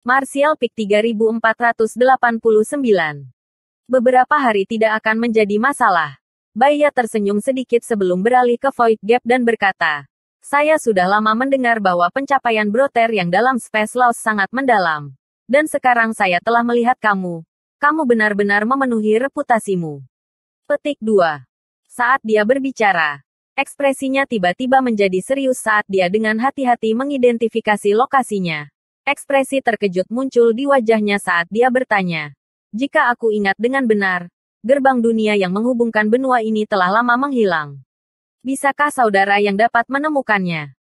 Martial Peak 3489. Beberapa hari tidak akan menjadi masalah. Baya tersenyum sedikit sebelum beralih ke Void Gap dan berkata, saya sudah lama mendengar bahwa pencapaian Broter yang dalam Space Loss sangat mendalam. Dan sekarang saya telah melihat kamu. Kamu benar-benar memenuhi reputasimu. Petik 2. Saat dia berbicara, ekspresinya tiba-tiba menjadi serius saat dia dengan hati-hati mengidentifikasi lokasinya. Ekspresi terkejut muncul di wajahnya saat dia bertanya. Jika aku ingat dengan benar, gerbang dunia yang menghubungkan benua ini telah lama menghilang. Bisakah saudara yang dapat menemukannya?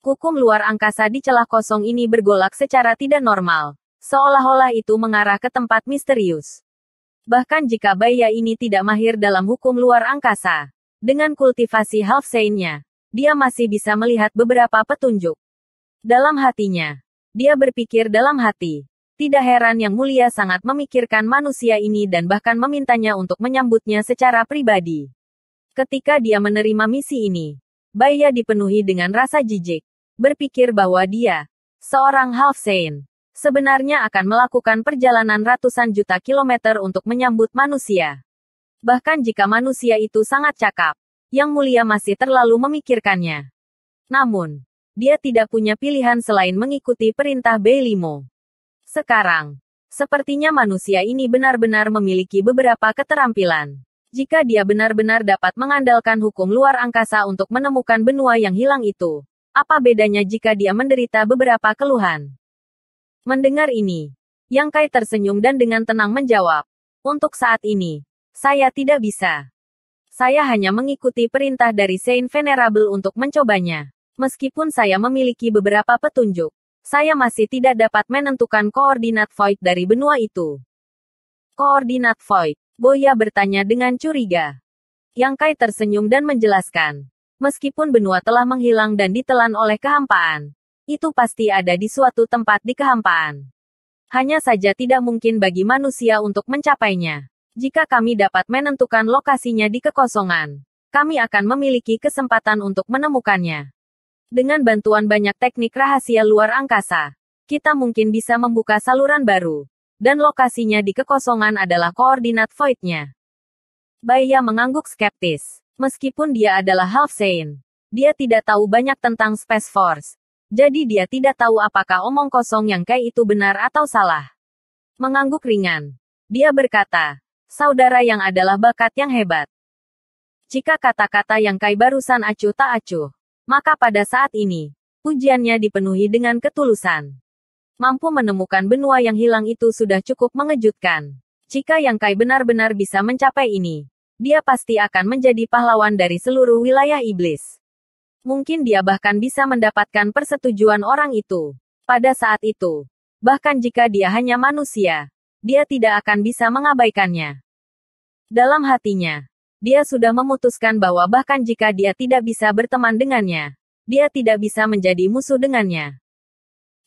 Hukum luar angkasa di celah kosong ini bergolak secara tidak normal, seolah-olah itu mengarah ke tempat misterius. Bahkan jika Baya ini tidak mahir dalam hukum luar angkasa, dengan kultivasi Half Saint-nya, dia masih bisa melihat beberapa petunjuk. Dalam hatinya, dia berpikir dalam hati. Tidak heran Yang Mulia sangat memikirkan manusia ini dan bahkan memintanya untuk menyambutnya secara pribadi. Ketika dia menerima misi ini, Baya dipenuhi dengan rasa jijik. Berpikir bahwa dia, seorang Half Saint, sebenarnya akan melakukan perjalanan ratusan juta kilometer untuk menyambut manusia. Bahkan jika manusia itu sangat cakap, Yang Mulia masih terlalu memikirkannya. Namun, dia tidak punya pilihan selain mengikuti perintah B5. Sekarang, sepertinya manusia ini benar-benar memiliki beberapa keterampilan. Jika dia benar-benar dapat mengandalkan hukum luar angkasa untuk menemukan benua yang hilang itu, apa bedanya jika dia menderita beberapa keluhan? Mendengar ini, Yang Kai tersenyum dan dengan tenang menjawab, untuk saat ini, saya tidak bisa. Saya hanya mengikuti perintah dari Saint Venerable untuk mencobanya. Meskipun saya memiliki beberapa petunjuk, saya masih tidak dapat menentukan koordinat Void dari benua itu. Koordinat Void? Boya bertanya dengan curiga. Yang Kai tersenyum dan menjelaskan. Meskipun benua telah menghilang dan ditelan oleh kehampaan, itu pasti ada di suatu tempat di kehampaan. Hanya saja tidak mungkin bagi manusia untuk mencapainya. Jika kami dapat menentukan lokasinya di kekosongan, kami akan memiliki kesempatan untuk menemukannya. Dengan bantuan banyak teknik rahasia luar angkasa, kita mungkin bisa membuka saluran baru. Dan lokasinya di kekosongan adalah koordinat Void-nya. Baya mengangguk skeptis. Meskipun dia adalah Half Saint, dia tidak tahu banyak tentang Space Force. Jadi dia tidak tahu apakah omong kosong Yang Kai itu benar atau salah. Mengangguk ringan, dia berkata, saudara yang adalah bakat yang hebat. Jika kata-kata Yang Kai barusan acuh tak acuh, maka pada saat ini, pujiannya dipenuhi dengan ketulusan. Mampu menemukan benua yang hilang itu sudah cukup mengejutkan. Jika Yang Kai benar-benar bisa mencapai ini, dia pasti akan menjadi pahlawan dari seluruh wilayah iblis. Mungkin dia bahkan bisa mendapatkan persetujuan orang itu. Pada saat itu, bahkan jika dia hanya manusia, dia tidak akan bisa mengabaikannya. Dalam hatinya, dia sudah memutuskan bahwa bahkan jika dia tidak bisa berteman dengannya, dia tidak bisa menjadi musuh dengannya.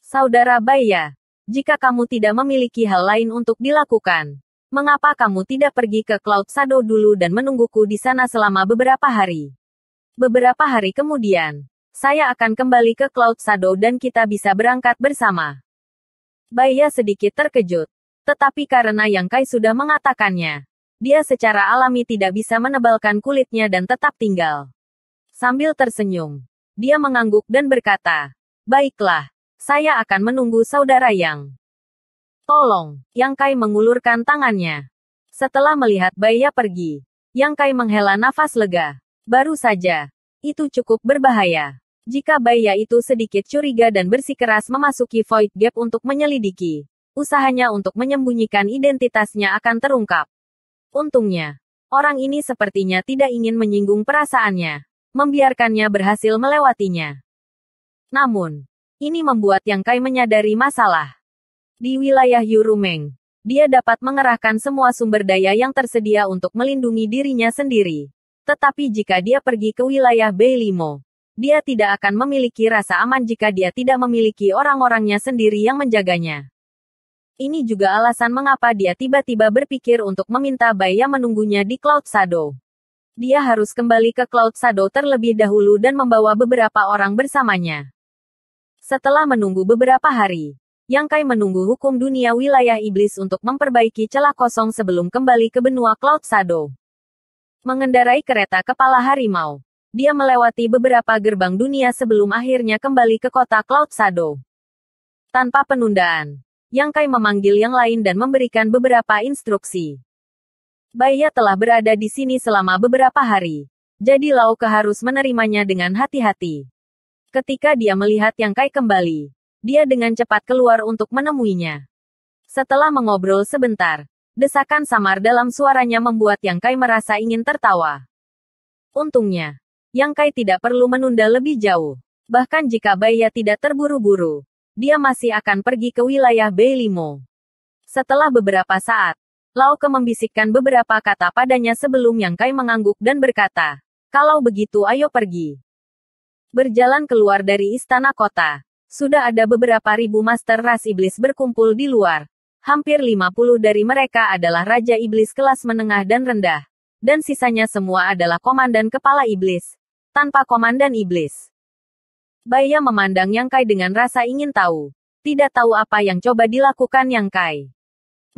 Saudara Baya, jika kamu tidak memiliki hal lain untuk dilakukan, mengapa kamu tidak pergi ke Cloud Shadow dulu dan menungguku di sana selama beberapa hari? Beberapa hari kemudian, saya akan kembali ke Cloud Shadow dan kita bisa berangkat bersama. Baya sedikit terkejut, tetapi karena Yang Kai sudah mengatakannya, dia secara alami tidak bisa menebalkan kulitnya dan tetap tinggal. Sambil tersenyum, dia mengangguk dan berkata, baiklah, saya akan menunggu saudara Yang. Tolong, Yang Kai mengulurkan tangannya. Setelah melihat Baya pergi, Yang Kai menghela nafas lega. Baru saja, itu cukup berbahaya. Jika Baya itu sedikit curiga dan bersikeras memasuki Void Gap untuk menyelidiki, usahanya untuk menyembunyikan identitasnya akan terungkap. Untungnya, orang ini sepertinya tidak ingin menyinggung perasaannya, membiarkannya berhasil melewatinya. Namun, ini membuat Yang Kai menyadari masalah. Di wilayah Yurumeng, dia dapat mengerahkan semua sumber daya yang tersedia untuk melindungi dirinya sendiri. Tetapi jika dia pergi ke wilayah B5, dia tidak akan memiliki rasa aman jika dia tidak memiliki orang-orangnya sendiri yang menjaganya. Ini juga alasan mengapa dia tiba-tiba berpikir untuk meminta Baya menunggunya di Cloud Shadow. Dia harus kembali ke Cloud Shadow terlebih dahulu dan membawa beberapa orang bersamanya. Setelah menunggu beberapa hari, Yang Kai menunggu hukum dunia wilayah iblis untuk memperbaiki celah kosong sebelum kembali ke benua Cloud Shadow. Mengendarai kereta kepala harimau, dia melewati beberapa gerbang dunia sebelum akhirnya kembali ke kota Cloud Shadow. Tanpa penundaan, Yang Kai memanggil yang lain dan memberikan beberapa instruksi. Baiya telah berada di sini selama beberapa hari, jadi Lao Ke harus menerimanya dengan hati-hati. Ketika dia melihat Yang Kai kembali, dia dengan cepat keluar untuk menemuinya. Setelah mengobrol sebentar, desakan samar dalam suaranya membuat Yang Kai merasa ingin tertawa. Untungnya, Yang Kai tidak perlu menunda lebih jauh. Bahkan jika Baiya tidak terburu-buru, dia masih akan pergi ke wilayah Beilimo. Setelah beberapa saat, Lao Ke membisikkan beberapa kata padanya sebelum Yang Kai mengangguk dan berkata, "Kalau begitu ayo pergi." Berjalan keluar dari istana kota, sudah ada beberapa ribu master ras iblis berkumpul di luar. Hampir 50 dari mereka adalah Raja Iblis kelas menengah dan rendah. Dan sisanya semua adalah komandan kepala iblis, tanpa komandan iblis. Baiya memandang Yang Kai dengan rasa ingin tahu. Tidak tahu apa yang coba dilakukan Yang Kai.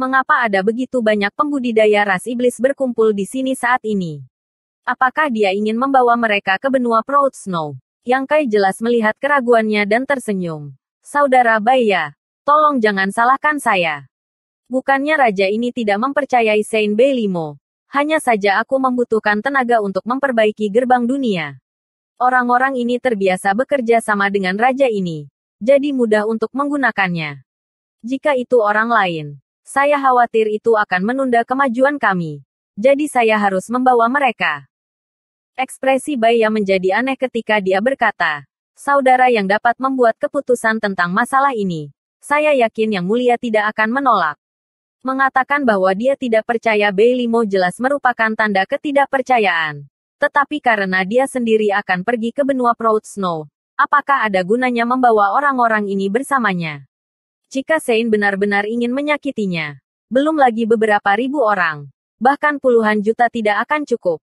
Mengapa ada begitu banyak pembudidaya ras iblis berkumpul di sini saat ini? Apakah dia ingin membawa mereka ke benua Proud Snow? Yang Kai jelas melihat keraguannya dan tersenyum. "Saudara Baiya, tolong jangan salahkan saya. Bukannya raja ini tidak mempercayai Saint Beilimo. Hanya saja aku membutuhkan tenaga untuk memperbaiki gerbang dunia. Orang-orang ini terbiasa bekerja sama dengan raja ini, jadi mudah untuk menggunakannya. Jika itu orang lain, saya khawatir itu akan menunda kemajuan kami. Jadi saya harus membawa mereka." Ekspresi Baiya menjadi aneh ketika dia berkata, "Saudara yang dapat membuat keputusan tentang masalah ini, saya yakin Yang Mulia tidak akan menolak." Mengatakan bahwa dia tidak percaya Beilimo jelas merupakan tanda ketidakpercayaan. Tetapi karena dia sendiri akan pergi ke benua Proud Snow, apakah ada gunanya membawa orang-orang ini bersamanya? Jika Saint benar-benar ingin menyakitinya, belum lagi beberapa ribu orang, bahkan puluhan juta tidak akan cukup.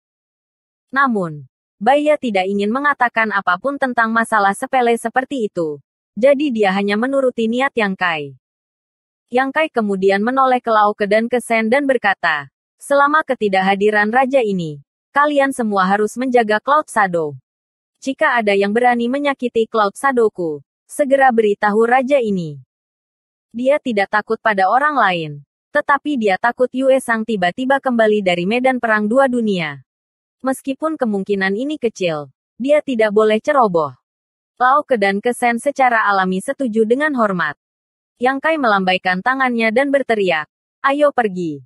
Namun, Baiya tidak ingin mengatakan apapun tentang masalah sepele seperti itu. Jadi dia hanya menuruti niat Yang Kai. Yang Kai kemudian menoleh ke Lao Ke dan ke Sen dan berkata, "Selama ketidakhadiran raja ini, kalian semua harus menjaga Cloud Shadow. Jika ada yang berani menyakiti Cloud Shadowku, segera beritahu raja ini." Dia tidak takut pada orang lain, tetapi dia takut Yue Sang tiba-tiba kembali dari medan perang dua dunia. Meskipun kemungkinan ini kecil, dia tidak boleh ceroboh. Lao Ke dan Ke Sen secara alami setuju dengan hormat. Yang Kai melambaikan tangannya dan berteriak, "Ayo pergi."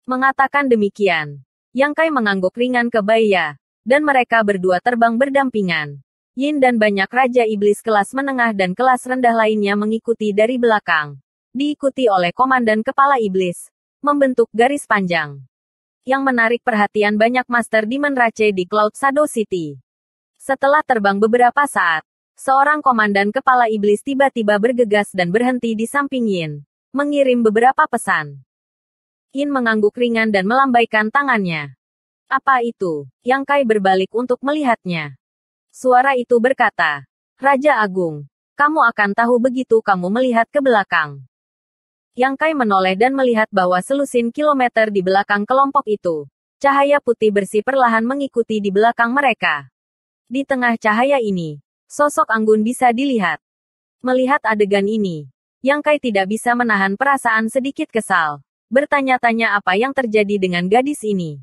Mengatakan demikian, Yang Kai mengangguk ringan ke Baiya, dan mereka berdua terbang berdampingan. Yin dan banyak raja iblis kelas menengah dan kelas rendah lainnya mengikuti dari belakang, diikuti oleh komandan kepala iblis, membentuk garis panjang. Yang menarik perhatian banyak Master Demon Rache di Cloud Shadow City. Setelah terbang beberapa saat, seorang komandan kepala iblis tiba-tiba bergegas dan berhenti di samping Yin, mengirim beberapa pesan. Yin mengangguk ringan dan melambaikan tangannya. "Apa itu?" Yang Kai berbalik untuk melihatnya. Suara itu berkata, "Raja Agung, kamu akan tahu begitu kamu melihat ke belakang." Yang Kai menoleh dan melihat bahwa selusin kilometer di belakang kelompok itu, cahaya putih bersih perlahan mengikuti di belakang mereka. Di tengah cahaya ini, sosok Anggun bisa dilihat. Melihat adegan ini, Yang Kai tidak bisa menahan perasaan sedikit kesal. Bertanya-tanya apa yang terjadi dengan gadis ini.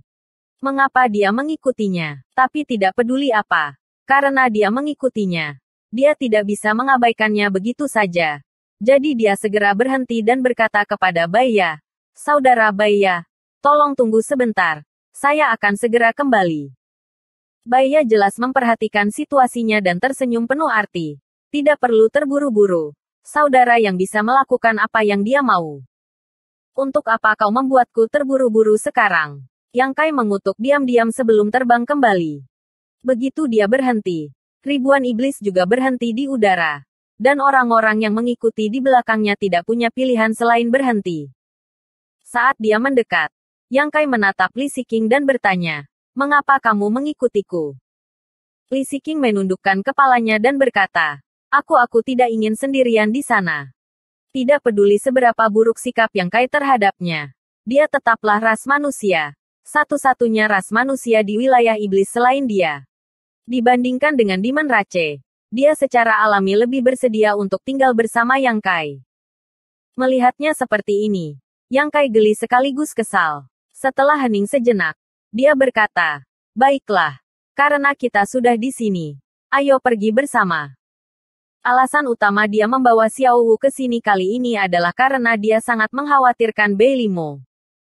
Mengapa dia mengikutinya, tapi tidak peduli apa. Karena dia mengikutinya, dia tidak bisa mengabaikannya begitu saja. Jadi dia segera berhenti dan berkata kepada Baiya, "Saudara Baiya, tolong tunggu sebentar. Saya akan segera kembali." Baiya jelas memperhatikan situasinya dan tersenyum penuh arti. "Tidak perlu terburu-buru. Saudara yang bisa melakukan apa yang dia mau. Untuk apa kau membuatku terburu-buru sekarang?" Yang Kai mengutuk diam-diam sebelum terbang kembali. Begitu dia berhenti, ribuan iblis juga berhenti di udara. Dan orang-orang yang mengikuti di belakangnya tidak punya pilihan selain berhenti. Saat dia mendekat, Yang Kai menatap Li Siqing dan bertanya, "Mengapa kamu mengikutiku?" Li Siqing menundukkan kepalanya dan berkata, Aku tidak ingin sendirian di sana." Tidak peduli seberapa buruk sikap Yang Kai terhadapnya. Dia tetaplah ras manusia. Satu-satunya ras manusia di wilayah iblis selain dia. Dibandingkan dengan Demon Rache, dia secara alami lebih bersedia untuk tinggal bersama Yang Kai. Melihatnya seperti ini, Yang Kai geli sekaligus kesal. Setelah hening sejenak, dia berkata, "Baiklah, karena kita sudah di sini, ayo pergi bersama." Alasan utama dia membawa Xiao Wu ke sini kali ini adalah karena dia sangat mengkhawatirkan Bei Limo.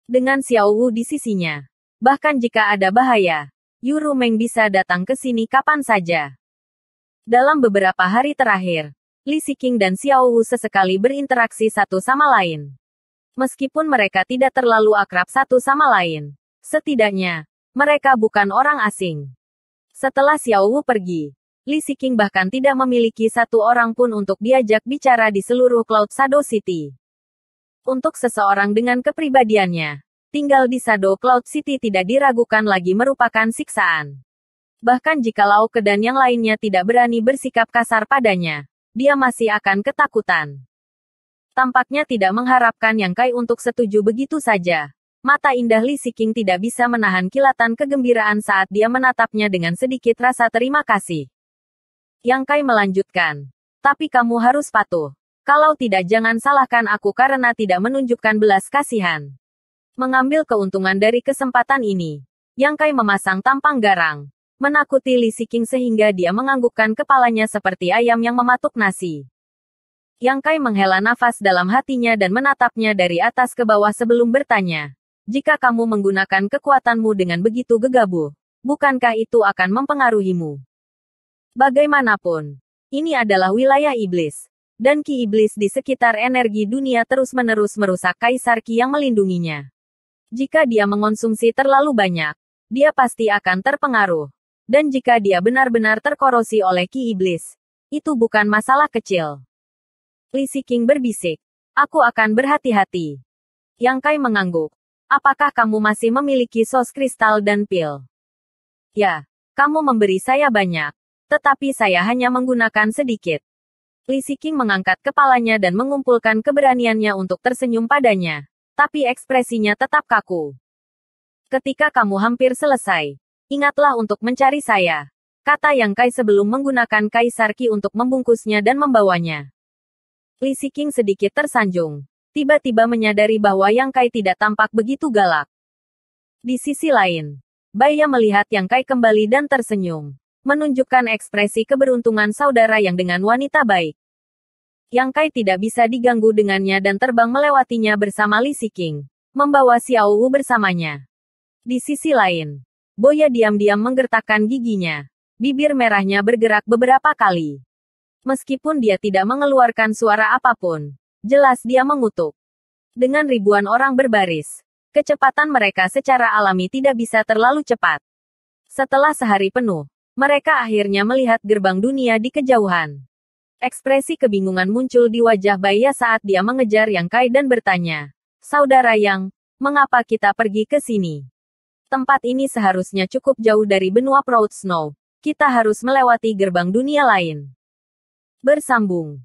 Dengan Xiao Wu di sisinya, bahkan jika ada bahaya, Yu Rumeng bisa datang ke sini kapan saja. Dalam beberapa hari terakhir, Li Siqing dan Xiao Wu sesekali berinteraksi satu sama lain. Meskipun mereka tidak terlalu akrab satu sama lain, setidaknya, mereka bukan orang asing. Setelah Xiao Wu pergi, Li Siqing bahkan tidak memiliki satu orang pun untuk diajak bicara di seluruh Cloud Shadow City. Untuk seseorang dengan kepribadiannya, tinggal di Shadow Cloud City tidak diragukan lagi merupakan siksaan. Bahkan jika Lau Ke dan yang lainnya tidak berani bersikap kasar padanya, dia masih akan ketakutan. Tampaknya tidak mengharapkan Yang Kai untuk setuju begitu saja. Mata indah Li Siqing tidak bisa menahan kilatan kegembiraan saat dia menatapnya dengan sedikit rasa terima kasih. Yang Kai melanjutkan, "Tapi kamu harus patuh. Kalau tidak jangan salahkan aku karena tidak menunjukkan belas kasihan." Mengambil keuntungan dari kesempatan ini, Yang Kai memasang tampang garang, menakuti Li Siqing sehingga dia menganggukkan kepalanya seperti ayam yang mematuk nasi. Yang Kai menghela nafas dalam hatinya dan menatapnya dari atas ke bawah sebelum bertanya, "Jika kamu menggunakan kekuatanmu dengan begitu gegabah, bukankah itu akan mempengaruhimu?" Bagaimanapun, ini adalah wilayah iblis, dan ki iblis di sekitar energi dunia terus-menerus merusak Kaisar Ki yang melindunginya. Jika dia mengonsumsi terlalu banyak, dia pasti akan terpengaruh. Dan jika dia benar-benar terkorosi oleh ki iblis, itu bukan masalah kecil. Li Siqing berbisik, "Aku akan berhati-hati." Yang Kai mengangguk, "Apakah kamu masih memiliki sos kristal dan pil?" "Ya, kamu memberi saya banyak. Tetapi saya hanya menggunakan sedikit." Li Siqing mengangkat kepalanya dan mengumpulkan keberaniannya untuk tersenyum padanya. Tapi ekspresinya tetap kaku. "Ketika kamu hampir selesai, ingatlah untuk mencari saya," kata Yang Kai sebelum menggunakan Kaisar Ki untuk membungkusnya dan membawanya. Li Siqing sedikit tersanjung. Tiba-tiba menyadari bahwa Yang Kai tidak tampak begitu galak. Di sisi lain, Baya melihat Yang Kai kembali dan tersenyum, menunjukkan ekspresi keberuntungan saudara yang dengan wanita baik. Yang Kai tidak bisa diganggu dengannya dan terbang melewatinya bersama Li Siqing, membawa Xiao Wu bersamanya. Di sisi lain, Boya diam-diam menggertakkan giginya. Bibir merahnya bergerak beberapa kali. Meskipun dia tidak mengeluarkan suara apapun, jelas dia mengutuk. Dengan ribuan orang berbaris, kecepatan mereka secara alami tidak bisa terlalu cepat. Setelah sehari penuh, mereka akhirnya melihat gerbang dunia di kejauhan. Ekspresi kebingungan muncul di wajah Baya saat dia mengejar Yang Kai dan bertanya, "Saudara Yang, mengapa kita pergi ke sini? Tempat ini seharusnya cukup jauh dari benua Proud Snow. Kita harus melewati gerbang dunia lain." Bersambung.